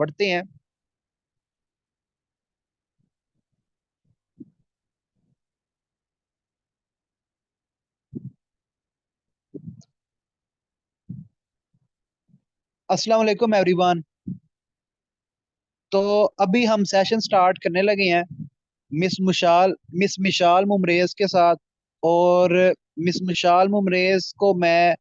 पढ़ते हैं। अस्सलाम वालेकुम एवरीवन। तो अभी हम सेशन स्टार्ट करने लगे हैं मिस मिशाल मुमरेज के साथ। और मिस मिशाल मुमरेज को मैं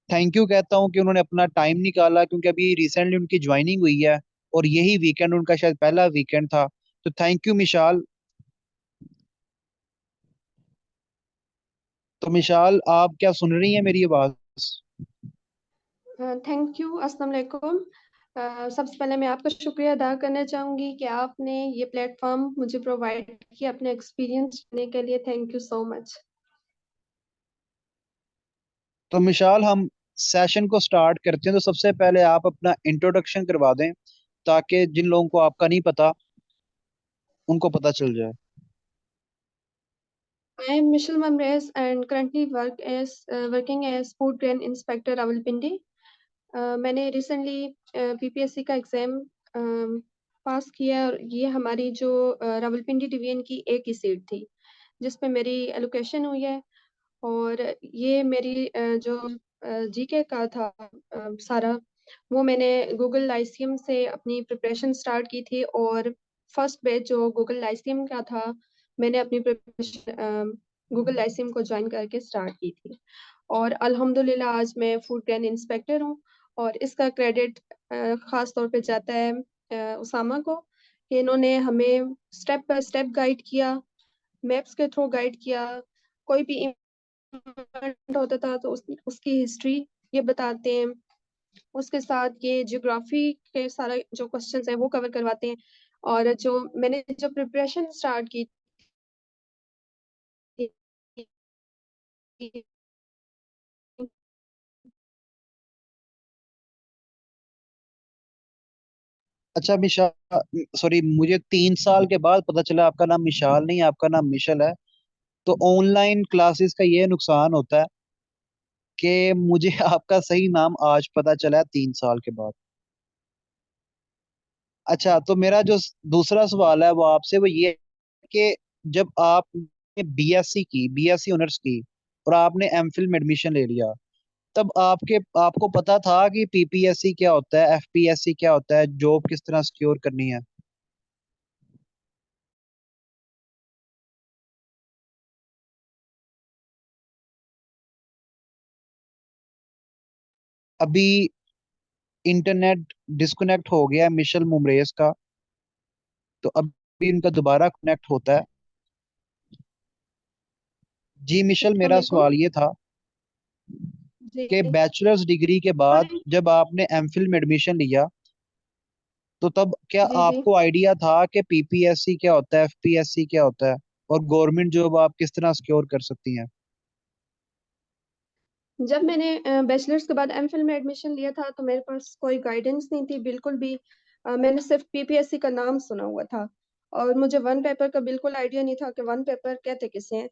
थैंक यू कहता हूँ कि उन्होंने अपना टाइम निकाला, क्योंकि अभी रिसेंटली उनकी ज्वाइनिंग हुई है और यही वीकेंड उनका शायद पहला वीकेंड था। तो थैंक यू मिशाल। तो मिशाल, आप क्या सुन रही हैं मेरी आवाज़? Thank you. अस्सलाम वालेकुम। सबसे पहले मैं आपका शुक्रिया अदा करना चाहूँगी कि आपने ये प्लेटफॉर्म मुझे प्रोवाइड किया अपने एक्सपीरियंस देने के लिए। Thank you so much. तो मिशाल, हम सेशन को स्टार्ट करते हैं। तो सबसे पहले आप अपना इंट्रोडक्शन करवा दें, ताकि जिन लोगों को आपका नहीं पता उनको पता चल जाए। आई एम मिशेल ममरेज and currently working as food grain inspector Rawalpindi. मैंने रिसेंटली पीपीएससी का एग्ज़ाम पास किया और ये हमारी जो रावलपिंडी डिवीजन की एक ही सीट थी जिस पे मेरी एलोकेशन हुई है। और ये मेरी जो जीके का था सारा, वो मैंने गूगल लाइसियम से अपनी प्रिपरेशन स्टार्ट की थी। और फर्स्ट बैच जो गूगल लाइसियम का था, मैंने अपनी प्रिपरेशन गूगल लाइसियम को ज्वाइन करके स्टार्ट की थी। और अल्हम्दुलिल्लाह आज मैं फूड ग्रेन इंस्पेक्टर हूँ। और इसका क्रेडिट ख़ास तौर पे जाता है उसामा को, कि इन्होंने हमें स्टेप बाय स्टेप गाइड किया, मैप्स के थ्रू गाइड किया। कोई भी इवेंट होता था तो उसकी हिस्ट्री ये बताते हैं। उसके साथ ये ज्योग्राफी के सारा जो क्वेश्चंस है वो कवर करवाते हैं। और जो मैंने जो प्रिपरेशन स्टार्ट की थी, अच्छा मिशाल, सॉरी, मुझे 3 साल के बाद पता चला आपका नाम मिशाल नहीं, आपका नाम मिशल है। तो ऑनलाइन क्लासेस का ये नुकसान होता है कि मुझे आपका सही नाम आज पता चला है 3 साल के बाद। अच्छा, तो मेरा जो दूसरा सवाल है वो आपसे वो ये है कि जब आपने बीएससी की, बीएससी ऑनर्स की, और आपने एमफिल में एडमिशन ले लिया, तब आपको पता था कि पीपीएससी क्या होता है, एफपीएससी क्या होता है, जॉब किस तरह सिक्योर करनी है? अभी इंटरनेट डिस्कनेक्ट हो गया है मिशेल मुमरेज का, तो अभी इनका दोबारा कनेक्ट होता है। जी मिशेल, अस्सलाम मेरा वालेकुम। सवाल ये था जी कि बैचलर्स डिग्री के बाद जी जब आपने एमफिल में एडमिशन लिया, तो तब क्या जी जी। आपको आइडिया था कि पीपीएससी क्या होता है, एफपीएससी क्या होता है, और गवर्नमेंट जॉब आप किस तरह सिक्योर कर सकती हैं? जब मैंने बैचलर्स के बाद एमफिल में एडमिशन लिया था तो मेरे पास कोई गाइडेंस नहीं थी बिल्कुल भी। मैंने सिर्फ पीपीएससी का नाम सुना हुआ था और मुझे वन पेपर का बिल्कुल आइडिया नहीं था कि वन पेपर कहते किसे हैं।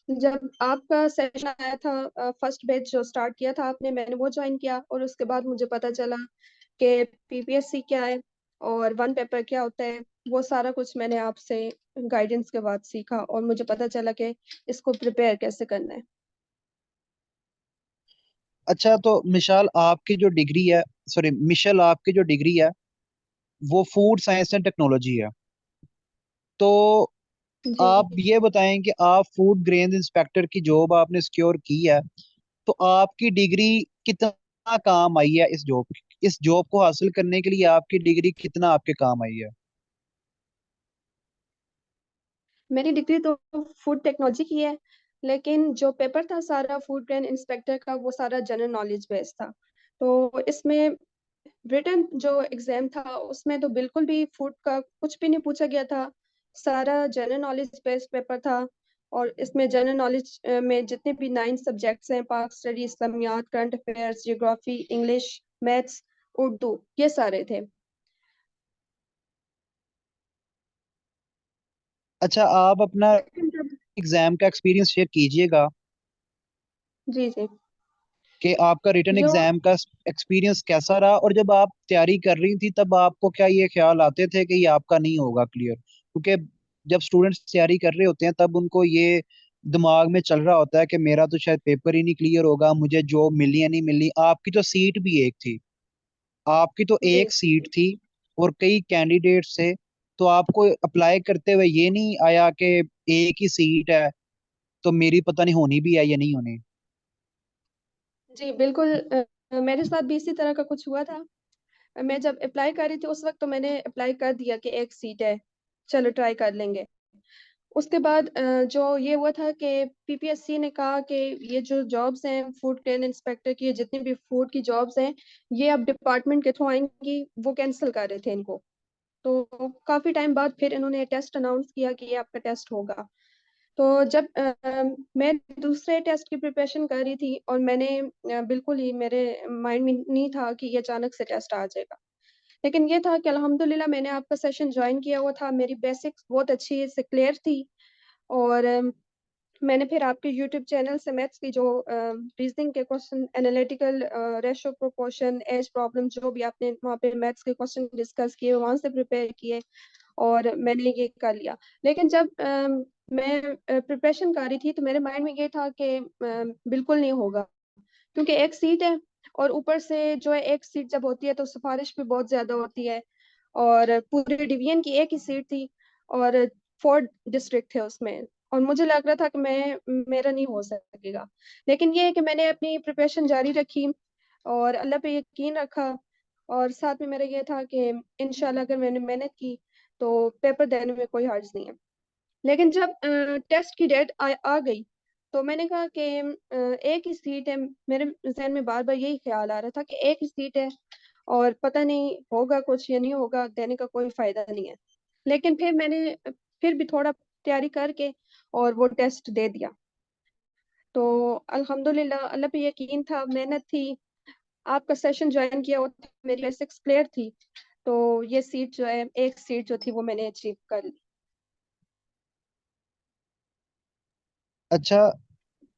जब आपका सेशन आया था, फर्स्ट बैच जो स्टार्ट किया था आपने, मैंने वो ज्वाइन किया और उसके बाद मुझे पता चला कि पीपीएससी क्या है और वन पेपर क्या होता है। वो सारा कुछ मैंने आपसे गाइडेंस के बाद सीखा और मुझे पता चला कि इसको प्रिपेयर कैसे करना है। अच्छा, तो मिशाल आपकी जो डिग्री है, सॉरी मिशेल, आपकी जो डिग्री है वो फूड साइंस एंड टेक्नोलॉजी है। तो जी आप ये बताएं कि आप फूड ग्रेन इंस्पेक्टर की जॉब आपने सिक्योर की है, तो आपकी डिग्री कितना काम आई है इस जॉब को हासिल करने के लिए? आपकी डिग्री कितना आपके काम आई है? मेरी डिग्री तो फूड टेक्नोलॉजी की है, लेकिन जो पेपर था सारा फूड ग्रेन इंस्पेक्टर का वो सारा जनरल नॉलेज बेस्ड था। तो इसमें रिटन जो एग्जाम था उसमें तो बिल्कुल भी फूड का कुछ भी नहीं पूछा गया था। सारा जनरल नॉलेज बेस्ड पेपर था। और इसमें जनरल नॉलेज में जितने भी 9 सब्जेक्ट्स हैं, पाक स्टडी, इस्लामियात, current affairs, geography, English, maths, Urdu, ये सारे थे। अच्छा, आप अपना लेकिन जब एग्जाम का एक्सपीरियंस शेयर कीजिएगा। जी जी। कि आपका रिटर्न जो एग्जाम का एक्सपीरियंस कैसा रहा, और जब आप तैयारी कर रही थी तब आपको क्या ये ख्याल आते थे कि ये आपका नहीं होगा क्लियर? क्योंकि जब स्टूडेंट्स तैयारी कर रहे होते हैं तब उनको ये दिमाग में चल रहा होता है कि मेरा तो शायद पेपर ही नहीं क्लियर होगा, मुझे जॉब मिलनी या नहीं मिलनी। आपकी तो सीट भी एक थी, आपकी तो जी एक सीट थी और कई कैंडिडेट्स थे, तो आपको अप्लाई करते हुए ये नहीं आया कि एक ही सीट है तो मेरी पता नहीं होनी भी है या नहीं होनी? जी बिल्कुल। मेरे साथ भी इसी तरह का कुछ हुआ था। मैं जब अप्लाई कर रही थी उस वक्त तो मैंने अप्लाई कर दिया कि एक सीट है, चलो ट्राई कर लेंगे। उसके बाद जो ये हुआ था कि पीपीएससी ने कहा कि ये जो जॉब्स हैं फूड ग्रेन इंस्पेक्टर की, जितनी भी फूड की जॉब्स हैं, ये अब डिपार्टमेंट के थ्रू आएंगी, वो कैंसिल कर रहे थे इनको। तो काफी टाइम बाद फिर इन्होंने टेस्ट अनाउंस किया कि ये आपका टेस्ट होगा। तो जब मैं दूसरे टेस्ट की प्रिपरेशन कर रही थी और मैंने बिल्कुल ही मेरे माइंड में नहीं था कि ये अचानक से टेस्ट आ जाएगा। लेकिन ये था कि अल्हम्दुलिल्लाह मैंने आपका सेशन ज्वाइन किया हुआ था, मेरी बेसिक्स बहुत अच्छी से क्लियर थी। और मैंने फिर आपके यूट्यूब चैनल से मैथ्स की जो रीजनिंग के question, analytical ratio proportion, age problem, जो भी आपने वहाँ पे मैथ्स के क्वेश्चन डिस्कस किए वहाँ से प्रिपेयर किए और मैंने ये कर लिया। लेकिन जब मैं प्रिपरेशन कर रही थी तो मेरे माइंड में ये था कि बिल्कुल नहीं होगा, क्योंकि एक सीट है और ऊपर से जो है एक सीट जब होती है तो सिफारिश भी बहुत ज्यादा होती है। और पूरे डिवीजन की एक ही सीट थी और 4 डिस्ट्रिक्ट थे उसमें, और मुझे लग रहा था कि मेरा नहीं हो सकेगा। लेकिन ये है कि मैंने अपनी प्रिपरेशन जारी रखी और अल्लाह पे यकीन रखा, और साथ में मेरा ये था कि इंशाल्लाह अगर मैंने मेहनत की तो पेपर देने में कोई हर्ज नहीं है। लेकिन जब टेस्ट की डेट आ गई तो मैंने कहा कि एक ही सीट है। मेरे जहन में बार बार यही ख्याल आ रहा था कि एक ही सीट है और पता नहीं होगा कुछ या नहीं होगा, देने का कोई फायदा नहीं है। लेकिन फिर मैंने फिर भी थोड़ा तैयारी करके और वो टेस्ट दे दिया। तो अल्हम्दुलिल्लाह अल्लाह पे यकीन था, मेहनत थी, आपका सेशन ज्वाइन किया वो था, मेरी बेसिक्स क्लियर थी, तो ये सीट जो है, एक सीट जो थी वो मैंने अचीव कर ली। अच्छा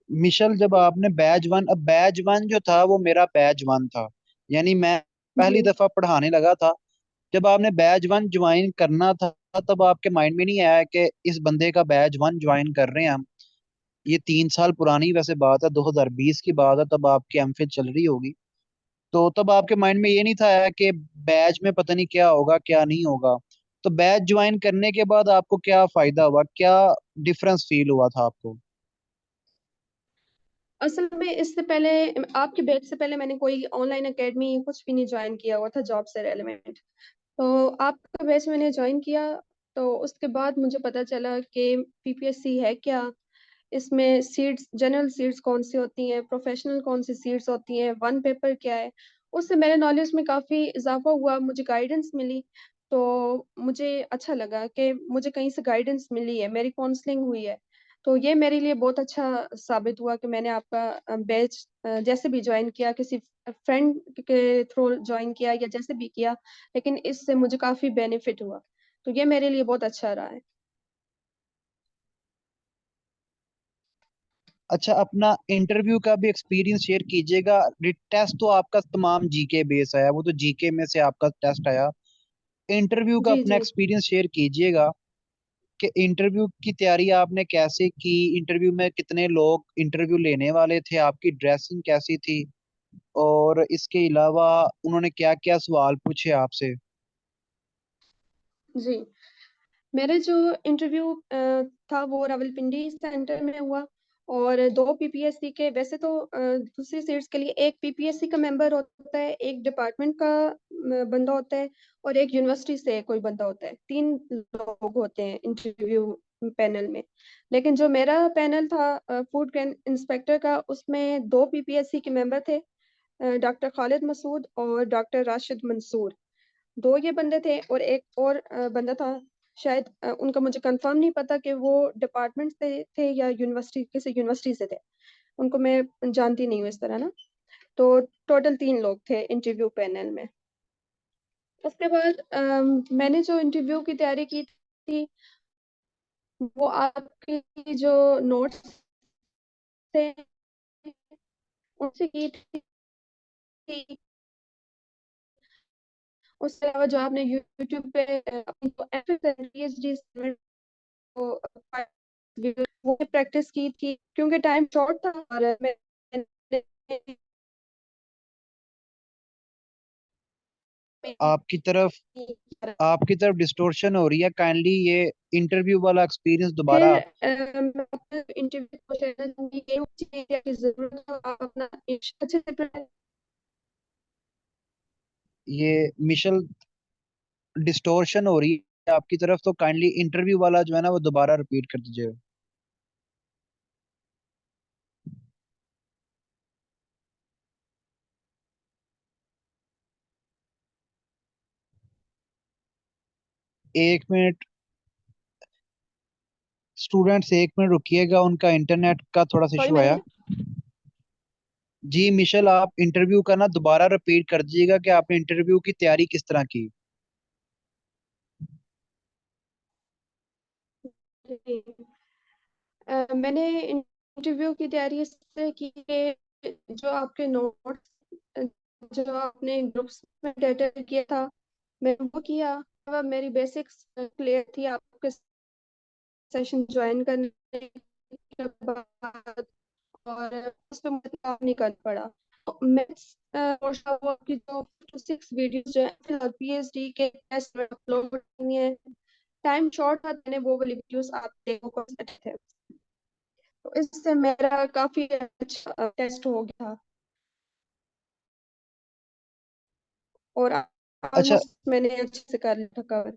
मिशल, जब आपने बैच 1, अब बैच 1 जो था वो मेरा बैच 1 था, यानी मैं जी पहली दफा पढ़ाने लगा था। जब आपने बैच 1 ज्वाइन करना था तब आपके माइंड में नहीं आया कि इस बंदे का बैच 1 ज्वाइन कर रहे हैं हम? ये 3 साल पुरानी वैसे बात है, 2020 की बात है, तब आपकी एमफिल चल रही होगी। तो तब आपके माइंड में ये नहीं था आया कि बैच में पता नहीं क्या होगा क्या नहीं होगा? तो बैच ज्वाइन करने के बाद आपको क्या फायदा हुआ, क्या डिफरेंस फील हुआ था आपको? असल में इससे पहले, आपके बैच से पहले मैंने कोई ऑनलाइन एकेडमी कुछ भी नहीं ज्वाइन किया हुआ था जॉब से रेलेवेंट। तो आपका बैच मैंने ज्वाइन किया तो उसके बाद मुझे पता चला कि पीपीएससी है क्या, इसमें सीट्स, जनरल सीट्स कौन सी होती हैं, प्रोफेशनल कौन सी सीट्स होती हैं, वन पेपर क्या है। उससे मेरे नॉलेज में काफ़ी इजाफा हुआ, मुझे गाइडेंस मिली। तो मुझे अच्छा लगा कि मुझे कहीं से गाइडेंस मिली है, मेरी काउंसलिंग हुई है। तो ये मेरे लिए बहुत अच्छा साबित हुआ कि मैंने आपका बैच जैसे भी ज्वाइन किया, किसी फ्रेंड के थ्रू ज्वाइन किया या जैसे भी किया, लेकिन इससे मुझे काफ़ी बेनिफिट हुआ। तो ये मेरे लिए बहुत अच्छा रहा है। अच्छा, अपना इंटरव्यू का भी एक्सपीरियंस शेयर कीजिएगा। टेस्ट तो आपका तमाम जीके बेस आया, वो तो जीके में से आपका टेस्ट आया। इंटरव्यू का जी अपना जी। एक्सपीरियंस शेयर कीजिएगा कि इंटरव्यू की तैयारी आपने कैसे की, इंटरव्यू में कितने लोग इंटरव्यू लेने वाले थे, आपकी ड्रेसिंग कैसी थी, और इसके अलावा उन्होंने क्या क्या सवाल पूछे आपसे? जी मेरे जो इंटरव्यू था वो रावलपिंडी सेंटर में हुआ। और 2 पीपीएससी के, वैसे तो दूसरी सीट्स के लिए एक पीपीएससी का मेंबर होता है, एक डिपार्टमेंट का बंदा होता है, और एक यूनिवर्सिटी से कोई बंदा होता है। 3 लोग होते हैं इंटरव्यू पैनल में। लेकिन जो मेरा पैनल था फूड ग्रेन इंस्पेक्टर का, उसमें 2 पीपीएससी के मेंबर थे, डॉक्टर खालिद मसूद और डॉक्टर राशिद मंसूर। 2 ये बंदे थे और एक और बंदा था, शायद उनका मुझे कंफर्म नहीं पता कि वो डिपार्टमेंट से थे या यूनिवर्सिटी, किसी यूनिवर्सिटी से थे। उनको मैं जानती नहीं हूँ इस तरह ना। तो टोटल 3 लोग थे इंटरव्यू पैनल में। उसके बाद मैंने जो इंटरव्यू की तैयारी की थी वो आपकी जो नोट्स थे उनसे की थी। उसके अलावा जो आपने यूट्यूब पे अपनी जो पीएचडी वो प्रैक्टिस की थी, क्योंकि टाइम शॉर्ट था और मैंने आपकी तरफ आपकी तरफ डिस्टोर्शन हो रही है, काइंडली ये इंटरव्यू वाला एक्सपीरियंस फिर दोबारा। मैं अपने इंटरव्यू को कहना चाहूंगी कि उस एरिया की जरूरत हो, आप अपना अच्छे से ये मिशल डिस्टोर्शन हो रही है आपकी तरफ, तो काइंडली इंटरव्यू वाला जो है ना वो दोबारा रिपीट कर दीजिए। एक मिनट स्टूडेंट्स, एक मिनट रुकिएगा, उनका इंटरनेट का थोड़ा सा सॉरी इशू आया। मैंने जी मिशेल, आप इंटरव्यू का ना दोबारा रिपीट कर दीजिएगा कि आपने इंटरव्यू की तैयारी किस तरह की। मैंने इंटरव्यू की तैयारी इससे की कि जो आपके नोट्स जो आपने ग्रुप्स में डाटा किया था मैंने वो किया। अब मेरी बेसिक्स क्लियर थी आपके सेशन ज्वाइन करने के बाद, और उस पर मुझे काम नहीं करना पड़ा। मैथ्स पोर्शन वो आपकी जो 6 वीडियोस जो है फिलहाल पीएचडी के टेस्ट में अपलोड करनी है। टाइम शॉर्ट था, मैंने वो वाली वीडियोस आप देखो कौन से थे, तो इससे मेरा काफी अच्छा टेस्ट हो गया और अच्छा। ऑलमोस्ट मैंने अच्छे से कर लिया कवर।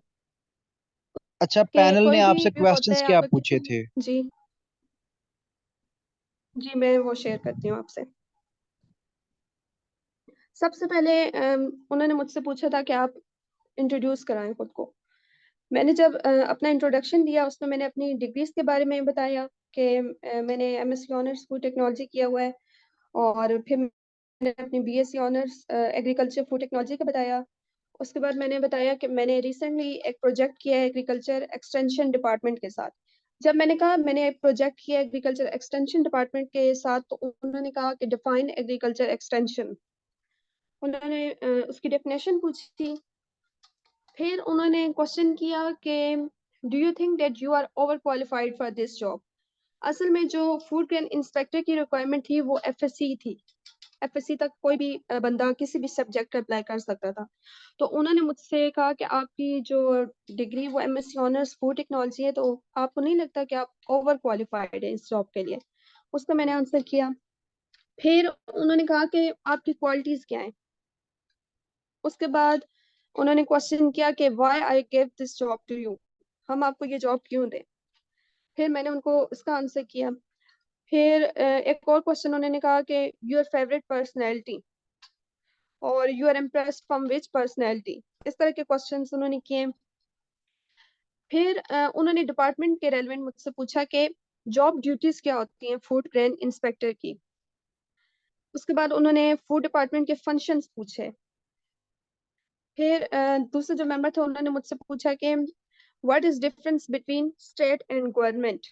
अच्छा, कि पैनल ने कोई भी आपसे व्यू होता क्वेश्चंस है क्या आपका पूछे किसी थे? जी जी मैं वो शेयर करती हूँ आपसे। सबसे पहले उन्होंने मुझसे पूछा था कि आप इंट्रोड्यूस कराएं खुद को। मैंने जब अपना इंट्रोडक्शन दिया उसमें मैंने अपनी डिग्रीज के बारे में बताया कि मैंने एमएससी ऑनर्स फूड टेक्नोलॉजी किया हुआ है, और फिर मैंने अपनी BSc honours agriculture food technology का बताया। उसके बाद मैंने बताया कि मैंने रिसेंटली एक प्रोजेक्ट किया है एग्रीकल्चर एक्सटेंशन डिपार्टमेंट के साथ। जब मैंने कहा मैंने एक प्रोजेक्ट किया एग्रीकल्चर एक्सटेंशन डिपार्टमेंट के साथ, तो उन्होंने कहा कि डिफाइन एग्रीकल्चर एक्सटेंशन। उन्होंने उसकी डेफिनेशन पूछी। फिर उन्होंने क्वेश्चन किया कि do you think that you are over qualified for this job. असल में जो फूड ग्रेन इंस्पेक्टर की रिक्वायरमेंट थी वो एफएससी थी। एफएससी तक कोई भी बंदा किसी भी सब्जेक्ट अप्लाई कर सकता था। तो उन्होंने मुझसे कहा कि आपकी जो डिग्री वो एमएससी ऑनर्स फूड टेक्नोलॉजी है, तो आपको नहीं लगता कि आप ओवर क्वालिफाइड है इस जॉब के लिए। उसका मैंने आंसर किया। फिर उन्होंने कहा कि आपकी क्वालिटीज क्या है। उसके बाद उन्होंने क्वेश्चन किया कि why I give this job to you, हम आपको ये जॉब क्यों दें। फिर मैंने उनको इसका आंसर किया। फिर एक और क्वेश्चन उन्होंने कहा कि योर फेवरेट पर्सनैलिटी और you are impressed from which personality. इस तरह के क्वेश्चंस उन्होंने किए। फिर उन्होंने डिपार्टमेंट के रेलेवेंट मुझसे पूछा कि जॉब ड्यूटीज क्या होती हैं फूड ग्रेन इंस्पेक्टर की। उसके बाद उन्होंने फूड डिपार्टमेंट के फंक्शंस पूछे। फिर दूसरे जो मेंबर थे उन्होंने मुझसे पूछा कि what is difference between state and government.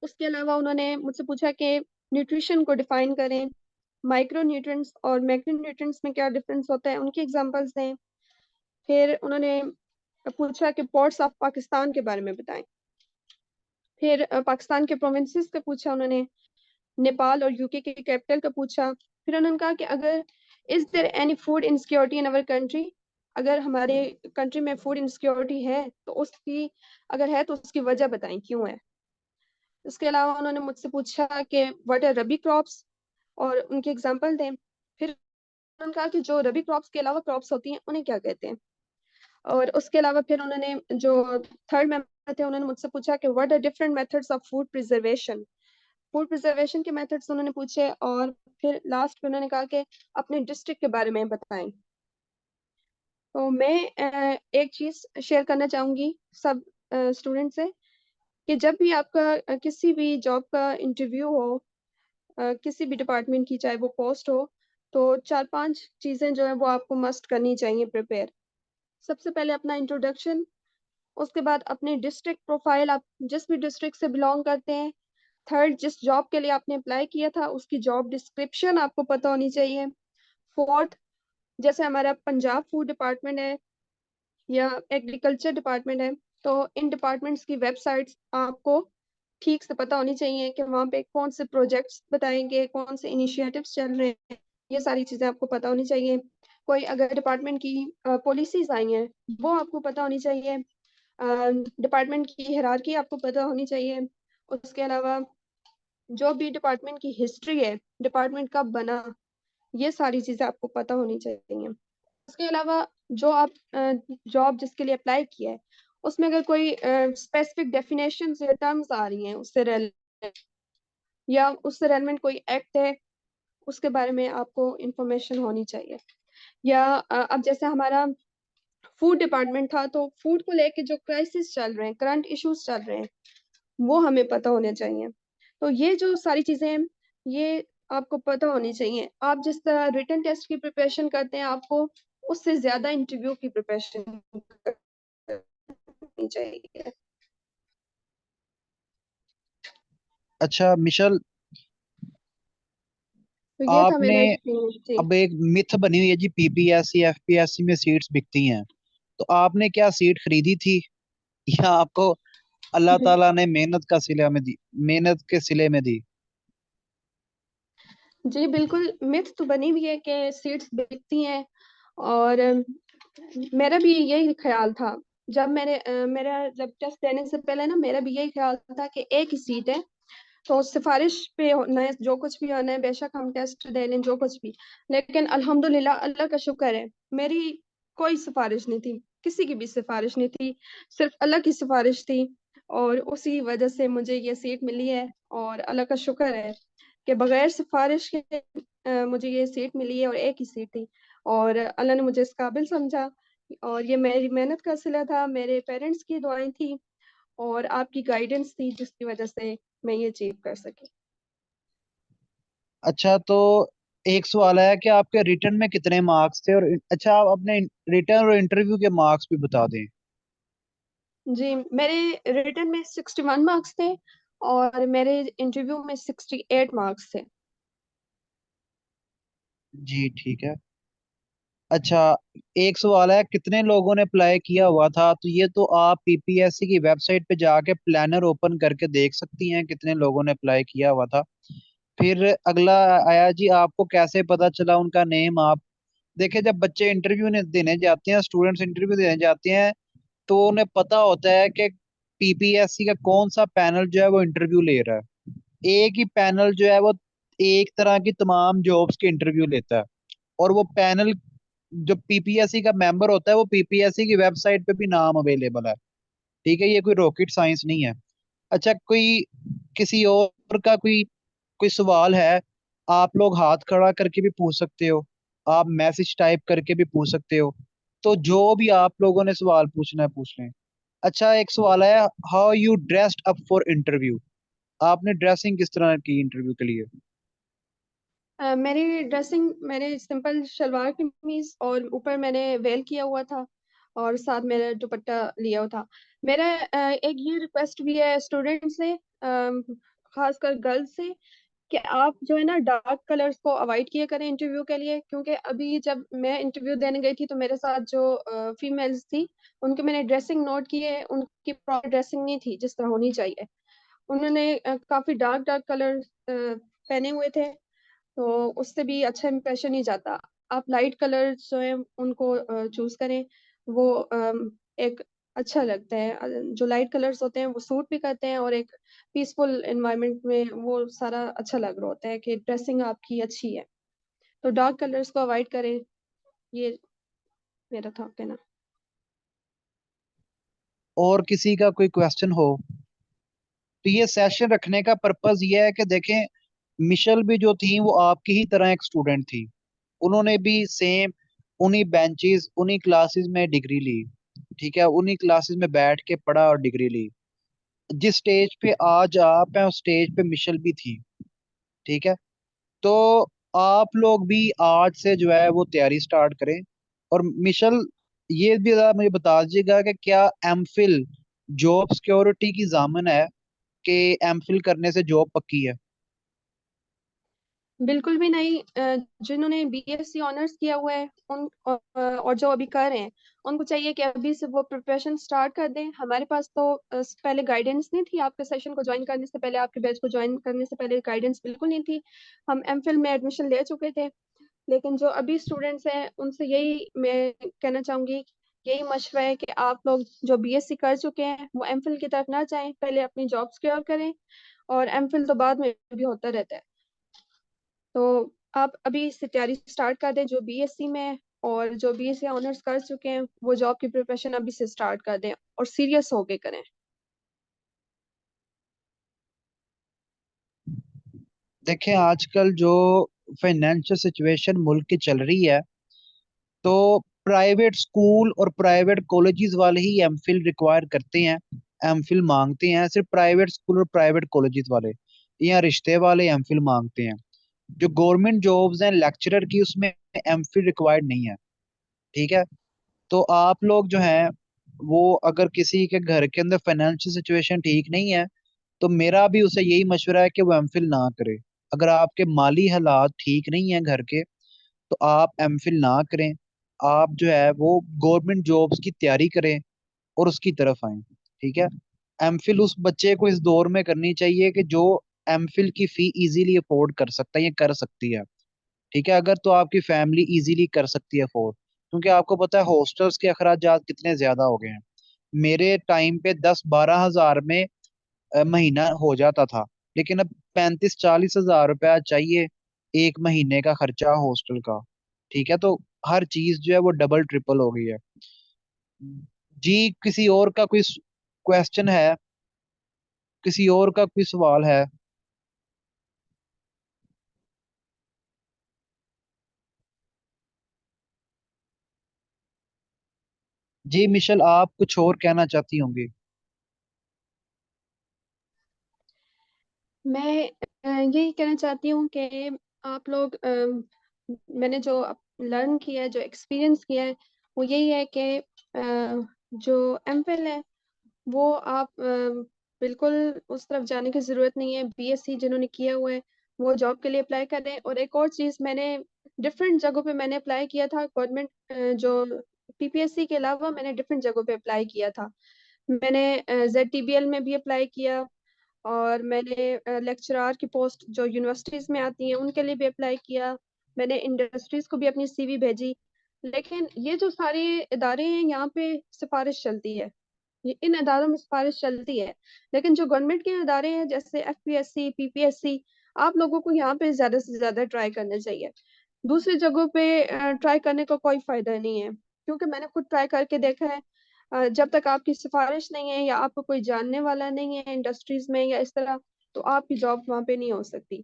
उसके अलावा उन्होंने मुझसे पूछा कि न्यूट्रिशन को डिफाइन करें, माइक्रो न्यूट्रिएंट्स और मैक्रो न्यूट्रिएंट्स में क्या डिफरेंस होता है उनकी एग्जांपल्स दें। फिर उन्होंने पूछा कि पोर्ट्स ऑफ पाकिस्तान के बारे में बताएं। फिर पाकिस्तान के प्रोविंसेस का पूछा उन्होंने, नेपाल और यूके के कैपिटल का पूछा। फिर उन्होंने कहा कि अगर is there any food insecurity in our country, अगर हमारे कंट्री में फूड इनसिक्योरिटी है तो उसकी, अगर है तो उसकी वजह बताएं क्यों है। इसके अलावा उन्होंने मुझसे पूछा कि व्हाट आर रबी क्रॉप्स और उनके एग्जांपल दें। फिर उन्होंने कहा कि जो रबी क्रॉप्स के अलावा क्रॉप्स होती हैं उन्हें क्या कहते हैं। और उसके अलावा फिर उन्होंने जो थर्ड मेंबर थे उन्होंने मुझसे पूछा कि what are different methods of food preservation. Food preservation के मेथड्स उन्होंने पूछे। और फिर लास्ट में उन्होंने कहा कि अपने डिस्ट्रिक्ट के बारे में बताएं। तो मैं एक चीज शेयर करना चाहूंगी सब स्टूडेंट से, कि जब भी आपका किसी भी जॉब का इंटरव्यू हो, किसी भी डिपार्टमेंट की चाहे वो पोस्ट हो, तो 4-5 चीजें जो है वो आपको मस्ट करनी चाहिए प्रिपेयर। सबसे पहले अपना इंट्रोडक्शन। उसके बाद अपनी डिस्ट्रिक्ट प्रोफाइल, आप जिस भी डिस्ट्रिक्ट से बिलोंग करते हैं थर्ड, जिस जॉब के लिए आपने अप्लाई किया था उसकी जॉब डिस्क्रिप्शन आपको पता होनी चाहिए। फोर्थ, जैसे हमारा पंजाब फूड डिपार्टमेंट है या एग्रीकल्चर डिपार्टमेंट है, तो इन डिपार्टमेंट्स की वेबसाइट्स आपको ठीक से पता होनी चाहिए कि वहाँ पे कौन से प्रोजेक्ट्स बताएंगे, कौन से इनिशिएटिव्स चल रहे हैं, ये सारी चीज़ें आपको पता होनी चाहिए। कोई अगर डिपार्टमेंट की पॉलिसीज आई हैं वो आपको पता होनी चाहिए। डिपार्टमेंट की हायरार्की आपको पता होनी चाहिए। उसके अलावा जो भी डिपार्टमेंट की हिस्ट्री है, डिपार्टमेंट कब बना, ये सारी चीज़ें आपको पता होनी चाहिए। उसके अलावा जो आप जॉब जिसके लिए अप्लाई किया है उसमें अगर कोई स्पेसिफिक डेफिनेशंस या टर्म्स आ रही हैं उससे रेलेवेंट, या उससे रेलेवेंट कोई एक्ट है, उसके बारे में आपको इंफॉर्मेशन होनी चाहिए। या अब जैसे हमारा फूड डिपार्टमेंट था, तो फूड को लेके जो क्राइसिस चल रहे हैं, करंट इश्यूज चल रहे हैं, वो हमें पता होने चाहिए। तो ये जो सारी चीजें हैं, ये आपको पता होनी चाहिए। आप जिस तरह रिटन टेस्ट की प्रिपरेशन करते हैं, आपको उससे ज्यादा इंटरव्यू की प्रिपरेशन करनी चाहिए। अच्छा मिशल, तो ये था आपने, मेरा एक्सपीरियंस जी। अब एक मिथ बनी हुई है जी पीपीएससी एफपीएससी में सीट्स बिकती हैं, तो आपने क्या सीट खरीदी थी या आपको अल्लाह ताला ने मेहनत का सिला में दी, मेहनत के सिले में दी? जी बिल्कुल, मिथ तो बनी हुई है कि सीट्स बिकती हैं। और मेरा भी यही ख्याल था। जब मेरा जब टेस्ट देने से पहले ना, मेरा भी यही ख्याल था कि एक ही सीट है, तो सिफारिश पे होना है, जो कुछ भी होना है, बेशक हम टेस्ट दे लें जो कुछ भी। लेकिन अल्हम्दुलिल्लाह, अल्लाह का शुक्र है, मेरी कोई सिफारिश नहीं थी, किसी की भी सिफारिश नहीं थी, सिर्फ अल्लाह की सिफारिश थी। और उसी वजह से मुझे ये सीट मिली है। और अल्लाह का शुक्र है कि बगैर सिफारिश के मुझे ये सीट मिली है, और एक ही सीट थी। और अल्लाह ने मुझे इस काबिल समझा, और ये मेरी मेहनत का सिला था, मेरे पेरेंट्स की दुआएं थी, और आपकी गाइडेंस थी, जिसकी वजह से मैं ये अचीव कर सकी। अच्छा, तो एक सवाल है कि आपके रिटर्न में कितने मार्क्स थे, और अच्छा आप अपने रिटर्न और इंटरव्यू के मार्क्स भी बता दें। जी, मेरे रिटर्न में 61 मार्क्स थे, और मेरे इंटरव्यू में 68 मार्क्स थे। जी ठीक है। अच्छा, एक सवाल है, कितने लोगों ने अप्लाई किया हुआ था? तो ये तो आप पीपीएससी की वेबसाइट पे जाके प्लानर ओपन करके देख सकती हैं कितने लोगों ने अप्लाई किया हुआ था। फिर अगला आया जी, आपको कैसे पता चला उनका नेम? आप देखिए, जब बच्चे इंटरव्यू देने जाते हैं, स्टूडेंट्स इंटरव्यू देने जाते हैं, तो उन्हें पता होता है कि पीपीएससी का कौन सा पैनल जो है वो इंटरव्यू ले रहा है। एक ही पैनल जो है वो एक तरह की तमाम जॉब्स के इंटरव्यू लेता है, और वो पैनल जो पीपीएससी का मेंबर होता है वो पीपीएससी की वेबसाइट पे भी नाम अवेलेबल है। ठीक है, ये कोई रॉकेट साइंस नहीं है। अच्छा, कोई किसी और का कोई कोई सवाल है, आप लोग हाथ खड़ा करके भी पूछ सकते हो, आप मैसेज टाइप करके भी पूछ सकते हो। तो जो भी आप लोगों ने सवाल पूछना है पूछ लें। अच्छा, एक सवाल है, how you dressed up for interview? आपने ड्रेसिंग किस तरह की इंटरव्यू के लिए? मेरी ड्रेसिंग, मैंने सिंपल शलवार कमीज और ऊपर मैंने वेल किया हुआ था, और साथ मेरा दुपट्टा लिया हुआ था। मेरा एक ये रिक्वेस्ट भी है स्टूडेंट से, खासकर गर्ल्स से, कि आप जो है ना, डार्क कलर्स को अवॉइड किया करें इंटरव्यू के लिए। क्योंकि अभी जब मैं इंटरव्यू देने गई थी, तो मेरे साथ जो फीमेल्स थी, उनके मैंने ड्रेसिंग नोट की है, उनकी प्रॉपर ड्रेसिंग नहीं थी जिस तरह होनी चाहिए। उन्होंने काफी डार्क डार्क कलर पहने हुए थे, तो उससे भी अच्छा इंप्रेशन नहीं जाता। आप लाइट कलर जो है उनको चूज करें, वो एक अच्छा लगता है। जो लाइट कलर्स होते हैं वो सूट भी करते हैं, और एक पीसफुल एनवायरनमेंट में वो सारा अच्छा लग रहा होता है कि ड्रेसिंग आपकी अच्छी है। तो डार्क कलर्स को अवॉइड करें, ये मेरा था कहना। और किसी का कोई क्वेश्चन हो? तो ये सेशन रखने का पर्पस ये है कि देखें, मिशल भी जो थी वो आपकी ही तरह एक स्टूडेंट थी। उन्होंने भी सेम उन्हीं बेंचेस उन्हीं क्लासेस में डिग्री ली। ठीक है, उन्हीं क्लासेस में बैठ के पढ़ा और डिग्री ली। जिस स्टेज पे आज आप हैं उस स्टेज पे मिशल भी थी। ठीक है, तो आप लोग भी आज से जो है वो तैयारी स्टार्ट करें। और मिशल, ये भी जरा मुझे बता दीजिएगा कि क्या एमफिल जॉब सिक्योरिटी की जामन है? कि एमफिल करने से जॉब पक्की है। बिल्कुल भी नहीं। जिन्होंने बीएससी ऑनर्स किया हुआ है उन और जो अभी कर रहे हैं, उनको चाहिए कि अभी से वो प्रिपरेशन स्टार्ट कर दें। हमारे पास तो पहले गाइडेंस नहीं थी। आपके सेशन को ज्वाइन करने से पहले, आपके बैच को ज्वाइन करने से पहले गाइडेंस बिल्कुल नहीं थी। हम एमफिल में एडमिशन ले चुके थे। लेकिन जो अभी स्टूडेंट्स हैं उनसे यही मैं कहना चाहूंगी, यही मशवरा है कि आप लोग जो बीएससी कर चुके हैं वो एमफिल की तरफ ना जाएं, पहले अपनी जॉब सिक्योर करें। और एमफिल तो बाद में भी होता रहता है। तो आप अभी से तैयारी स्टार्ट कर दें जो बीएससी में है, और जो बीएससी ऑनर्स कर चुके हैं वो जॉब की प्रिपरेशन अभी से स्टार्ट कर दें और सीरियस होके करें। देखें, आजकल जो फाइनेंशियल सिचुएशन मुल्क की चल रही है, तो प्राइवेट स्कूल और प्राइवेट कॉलेजेस वाले ही एमफिल रिक्वायर करते हैं, एमफिल मांगते हैं। सिर्फ प्राइवेट स्कूल और प्राइवेट कॉलेजेस वाले या रिश्ते वाले एमफिल मांगते हैं। जो गवर्नमेंट जॉब्स हैं लेक्चरर की, उसमें एमफिल रिक्वायर्ड नहीं है। ठीक है। तो आप लोग जो हैं, वो अगर किसी के घर के अंदर फाइनेंशियल सिचुएशन ठीक नहीं है, तो मेरा भी उसे यही मशवरा है कि वो एमफिल ना करे। अगर आपके माली हालात ठीक नहीं है घर के, तो आप एमफिल ना करें। आप जो है वो गवर्नमेंट जॉब्स की तैयारी करें और उसकी तरफ आए। ठीक है। एमफिल उस बच्चे को इस दौर में करनी चाहिए कि जो एमफिल की फी इजीली अफोर्ड कर सकता है या कर सकती है। ठीक है। अगर तो आपकी फैमिली इजीली कर सकती है अफोर्ड, क्योंकि आपको पता है हॉस्टल्स के अखराजात कितने ज्यादा हो गए हैं। मेरे टाइम पे 10-12 हजार में महीना हो जाता था, लेकिन अब 35-40 हजार रुपया चाहिए एक महीने का खर्चा हॉस्टल का। ठीक है। तो हर चीज जो है वो डबल ट्रिपल हो गई है। जी, किसी और का कोई क्वेश्चन है? किसी और का कोई सवाल है? जी मिशल, आप कुछ और कहना चाहती होंगी? मैं यही कहना चाहती हूँ कि आप लोग मैंने जो लर्न किया है, जो एक्सपीरियंस किया है, वो यही है कि जो एमफिल है वो आप बिल्कुल उस तरफ जाने की ज़रूरत नहीं है। बीएससी जिन्होंने किया हुआ है वो जॉब के लिए अप्लाई कर रहे हैं। और एक और चीज़, मैंने डिफरेंट जगहों पे मैंने अप्लाई किया था गवर्नमेंट, जो पीपीएससी के अलावा मैंने डिफरेंट जगहों पे अप्लाई किया था। मैंने जेडटीबीएल में भी अप्लाई किया, और मैंने लेक्चरार की पोस्ट जो यूनिवर्सिटीज़ में आती हैं उनके लिए भी अप्लाई किया। मैंने इंडस्ट्रीज़ को भी अपनी सीवी भेजी। लेकिन ये जो सारे इदारे हैं यहाँ पे सिफारिश चलती है, ये इन अदारों में सिफारिश चलती है। लेकिन जो गवर्नमेंट के अदारे हैं जैसे एफपीएससी, पीपीएससी, आप लोगों को यहाँ पे ज्यादा से ज्यादा ट्राई करना चाहिए। दूसरी जगहों पे ट्राई करने का कोई फायदा नहीं है, क्योंकि मैंने खुद ट्राई करके देखा है। जब तक आपकी सिफारिश नहीं है या आपको कोई जानने वाला नहीं है इंडस्ट्रीज में या इस तरह, तो आपकी जॉब वहाँ पे नहीं हो सकती।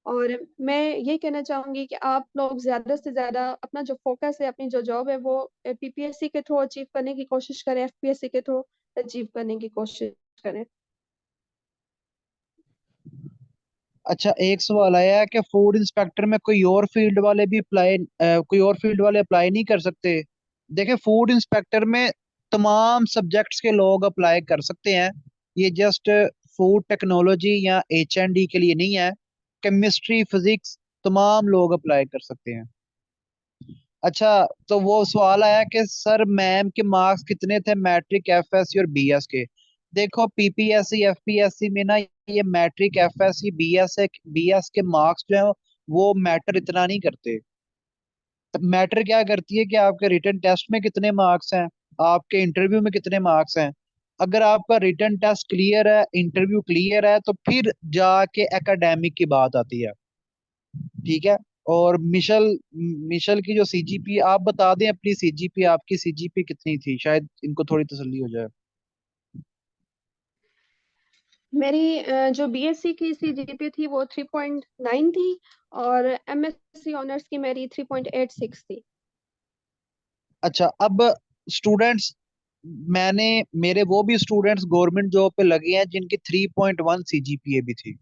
और मैं ये कहना चाहूंगी कि आप लोग ज्यादा से ज्यादा अपना जो फोकस है, अपनी जो जॉब है, वो पीपीएससी के थ्रू अचीव करने की कोशिश करें, एफपीएससी के थ्रू अचीव करने की कोशिश करें। अच्छा, एक सवाल आया है कि फूड इंस्पेक्टर में कोई और फील्ड वाले अप्लाई नहीं कर सकते? देखिए, फूड इंस्पेक्टर में तमाम सब्जेक्ट्स के लोग अप्लाई कर सकते हैं। ये जस्ट फूड टेक्नोलॉजी या एच एंड डी के लिए नहीं है। केमिस्ट्री, फिजिक्स, तमाम लोग अप्लाई कर सकते हैं। अच्छा, तो वो सवाल आया कि सर मैम के मार्क्स कितने थे मैट्रिक, एफएससी और बीएस के? देखो, पीपीएससी एफपीएससी में ना, ये मैट्रिक, एफएससी, बीएस के मार्क्स जो है वो मैटर इतना नहीं करते। मैटर क्या करती है कि आपके रिटन टेस्ट में कितने मार्क्स हैं, आपके इंटरव्यू में कितने मार्क्स हैं। अगर आपका रिटन टेस्ट क्लियर है, इंटरव्यू क्लियर है, तो फिर जाके एकेडमिक की बात आती है। ठीक है। और मिशल मिशल की जो सीजीपी, आप बता दें अपनी सीजीपी, आपकी सीजीपी कितनी थी, शायद इनको थोड़ी तसल्ली हो जाए। मेरी जो बीएससी की सीजीपीए थी वो 3.9 थी, और एमएससी ऑनर्स की मेरी 3.86 थी। अच्छा, अब स्टूडेंट्स, मैंने मेरे वो भी स्टूडेंट्स गवर्नमेंट जॉब पे लगे हैं जिनकी 3.1 सीजीपीए भी थी,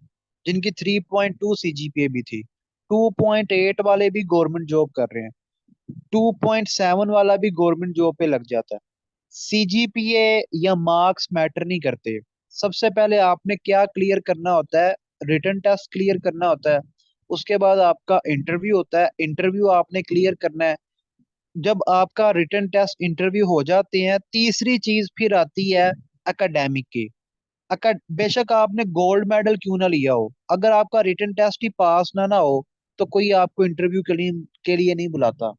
जिनकी 3.2 सीजीपीए भी थी। 2.8 वाले भी गवर्नमेंट जॉब कर रहे हैं। 2.7 वाला भी गवर्नमेंट जॉब पे लग जाता है। सीजीपीए या मार्क्स मैटर नहीं करते। सबसे पहले आपने क्या क्लियर करना होता है? रिटन टेस्ट क्लियर करना होता है। उसके बाद आपका इंटरव्यू होता है, इंटरव्यू आपने क्लियर करना है। जब आपका रिटन टेस्ट इंटरव्यू हो जाते हैं, तीसरी चीज फिर आती है एकेडमिक की। बेशक आपने गोल्ड मेडल क्यों ना लिया हो, अगर आपका रिटन टेस्ट ही पास ना हो तो कोई आपको इंटरव्यू के लिए नहीं बुलाता।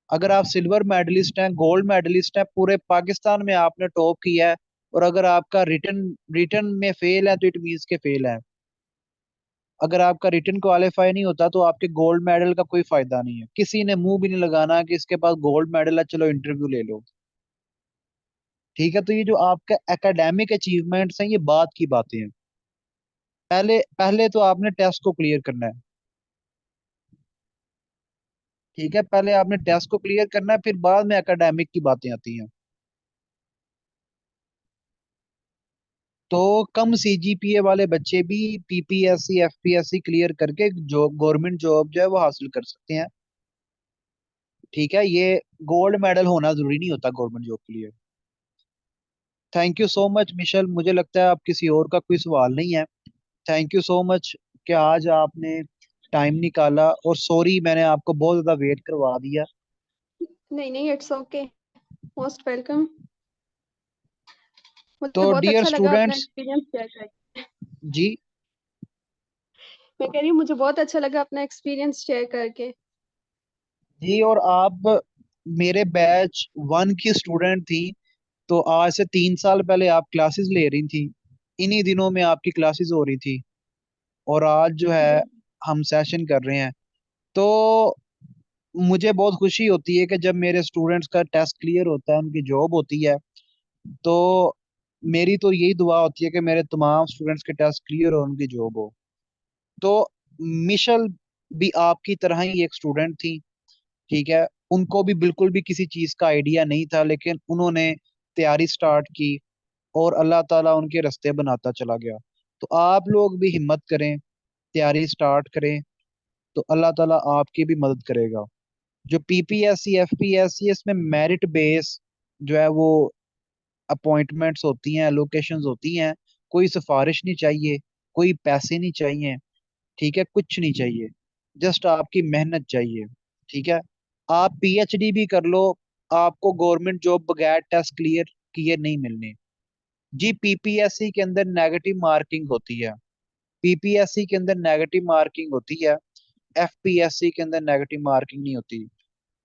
अगर आप सिल्वर मेडलिस्ट हैं, गोल्ड मेडलिस्ट हैं, पूरे पाकिस्तान में आपने टॉप किया है, और अगर आपका रिटन रिटन में फेल है तो इट मीन्स के फेल है। अगर आपका रिटन क्वालिफाई नहीं होता तो आपके गोल्ड मेडल का कोई फायदा नहीं है। किसी ने मुंह भी नहीं लगाना कि इसके पास गोल्ड मेडल है, चलो इंटरव्यू ले लो। ठीक है, तो ये जो आपका एकेडमिक अचीवमेंट्स हैं, ये बात की बातें हैं। पहले पहले तो आपने टेस्ट को क्लियर करना है। ठीक है, पहले आपने टेस्ट को क्लियर करना है, फिर बाद में एकेडमिक की बातें आती हैं। तो कम सीजीपीए वाले बच्चे भी पीपीएससी एफपीएससी क्लियर करके जो गवर्नमेंट जॉब जो है वो हासिल कर सकते हैं। ठीक है, ये गोल्ड मेडल होना जरूरी नहीं होता गवर्नमेंट जॉब के लिए। Thank you so much Michelle, मुझे लगता है आप किसी और का कोई सवाल नहीं है। थैंक यू सो मच कि आज आपने टाइम निकाला, और सॉरी मैंने आपको बहुत ज्यादा वेट करवा दिया। नहीं नहीं, इट्स ओके, मोस्ट वेलकम। मुझे तो बहुत डियर अच्छा लगा अपना स्टूडेंट्स, एक्सपीरियंस शेयर करके। जी, मैं कह रही हूँ मुझे बहुत अच्छा लगा अपना एक्सपीरियंस शेयर करके। जी, और आप मेरे बैच 1 की स्टूडेंट थी, तो आज से 3 साल पहले आप क्लासेस ले रही थी। इन्हीं दिनों में आपकी क्लासेस हो रही थी, और आज जो है जी। हम सेशन कर रहे हैं। तो मुझे बहुत खुशी होती है कि जब मेरे स्टूडेंट्स का टेस्ट क्लियर होता है, उनकी जॉब होती है, तो मेरी तो यही दुआ होती है कि मेरे तमाम स्टूडेंट्स के टेस्ट क्लियर हो, उनकी जॉब हो। तो मिशल भी आपकी तरह ही एक स्टूडेंट थी। ठीक है, उनको भी बिल्कुल भी किसी चीज का आइडिया नहीं था, लेकिन उन्होंने तैयारी स्टार्ट की, और अल्लाह ताला उनके रास्ते बनाता चला गया। तो आप लोग भी हिम्मत करें, तैयारी स्टार्ट करें, तो अल्लाह ताला आपकी भी मदद करेगा। जो पीपीएससी एफपीएससी, इसमें मेरिट बेस जो है वो अपॉइंटमेंट्स होती हैं, लोकेशंस होती हैं। कोई सिफारिश नहीं चाहिए, कोई पैसे नहीं चाहिए। ठीक है, कुछ नहीं चाहिए, जस्ट आपकी मेहनत चाहिए। ठीक है, आप पीएचडी भी कर लो, आपको गवर्नमेंट जॉब बगैर टेस्ट क्लियर किए नहीं मिलने। जी, पीपीएससी के अंदर नेगेटिव मार्किंग होती है, पीपीएससी के अंदर नेगेटिव मार्किंग होती है, एफपीएससी के अंदर नेगेटिव मार्किंग नहीं होती।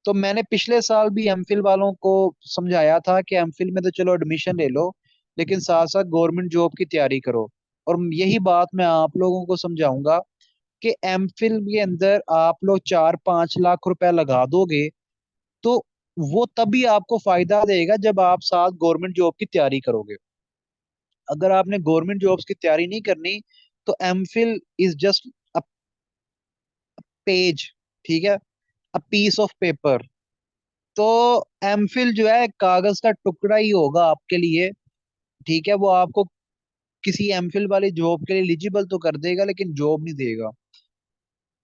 तो मैंने पिछले साल भी एमफिल वालों को समझाया था कि एमफिल में तो चलो एडमिशन ले लो, लेकिन साथ साथ गवर्नमेंट जॉब की तैयारी करो। और यही बात मैं आप लोगों को समझाऊंगा कि एमफिल के अंदर आप लोग 4-5 लाख रुपए लगा दोगे, तो वो तभी आपको फायदा देगा जब आप साथ गवर्नमेंट जॉब की तैयारी करोगे। अगर आपने गवर्नमेंट जॉब्स की तैयारी नहीं करनी, तो MPhil is just a page. ठीक है, अ पीस ऑफ पेपर। तो एमफिल जो है कागज का टुकड़ा ही होगा आपके लिए। ठीक है, वो आपको किसी एमफिल वाली जॉब के लिए एलिजिबल तो कर देगा, लेकिन जॉब नहीं देगा।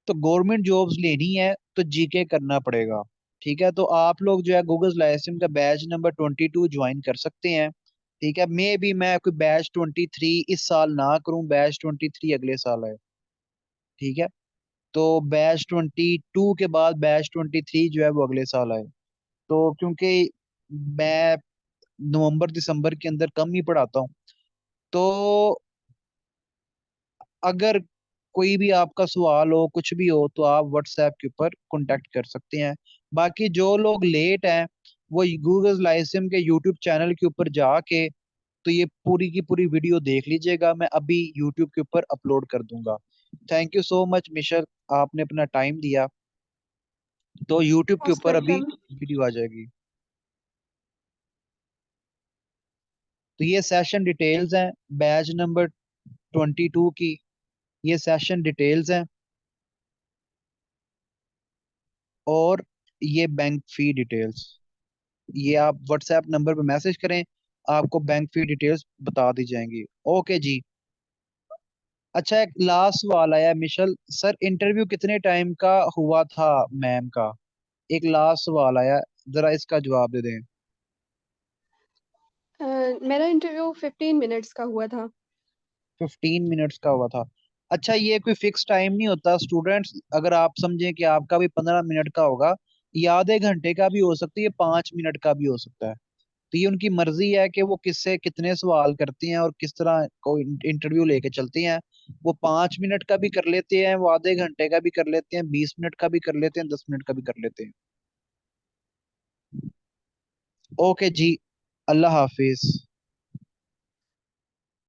तो गवर्नमेंट जॉब्स लेनी है तो जीके करना पड़ेगा। ठीक है, तो आप लोग जो है गूगल लाइसेंस का बैच नंबर 22 ज्वाइन कर सकते हैं। ठीक है, मे भी मैं कोई बैच 23 इस साल ना करूं, बैच 23 अगले साल है। ठीक है, तो बैच 22 के बाद बैच 23 जो है वो अगले साल आए। तो क्योंकि मैं नवंबर दिसंबर के अंदर कम ही पढ़ाता हूँ, तो अगर कोई भी आपका सवाल हो, कुछ भी हो, तो आप व्हाट्सएप के ऊपर कांटेक्ट कर सकते हैं। बाकी जो लोग लेट हैं, वो गूगल लाइसिम के यूट्यूब चैनल के ऊपर जाके तो ये पूरी की पूरी वीडियो देख लीजिएगा, मैं अभी यूट्यूब के ऊपर अपलोड कर दूंगा। थैंक यू सो मच मिशर, आपने अपना टाइम दिया। तो यूट्यूब के मोस्ट ऊपर अभी वेलकम। वीडियो आ जाएगी। तो ये सेशन डिटेल्स हैं बैच नंबर 22 की, ये सेशन डिटेल्स हैं, और ये बैंक फी डिटेल्स। ये आप व्हाट्सएप नंबर पे मैसेज करें, आपको बैंक फी डिटेल्स बता दी जाएंगी। ओके जी। अच्छा, एक लास्ट सवाल आया मिशल सर, इंटरव्यू कितने टाइम का हुआ था मैम का? एक लास्ट सवाल आया, जरा इसका जवाब दे दें। मेरा इंटरव्यू 15 मिनट्स का हुआ था। 15 मिनट्स का हुआ था। अच्छा, ये कोई फिक्स टाइम नहीं होता स्टूडेंट्स? अगर आप समझें कि आपका भी 15 मिनट का होगा, ये आधे घंटे का भी हो सकता है, ये 5 मिनट का भी हो सकता है। तो ये उनकी मर्जी है कि वो किससे कितने सवाल करती हैं और किस तरह को इंटरव्यू लेके चलती हैं। वो 5 मिनट का भी कर लेते हैं, वो आधे घंटे का भी कर लेते हैं, 20 मिनट का भी कर लेते हैं, 10 मिनट का भी कर लेते हैं। ओके जी, अल्लाह हाफिज।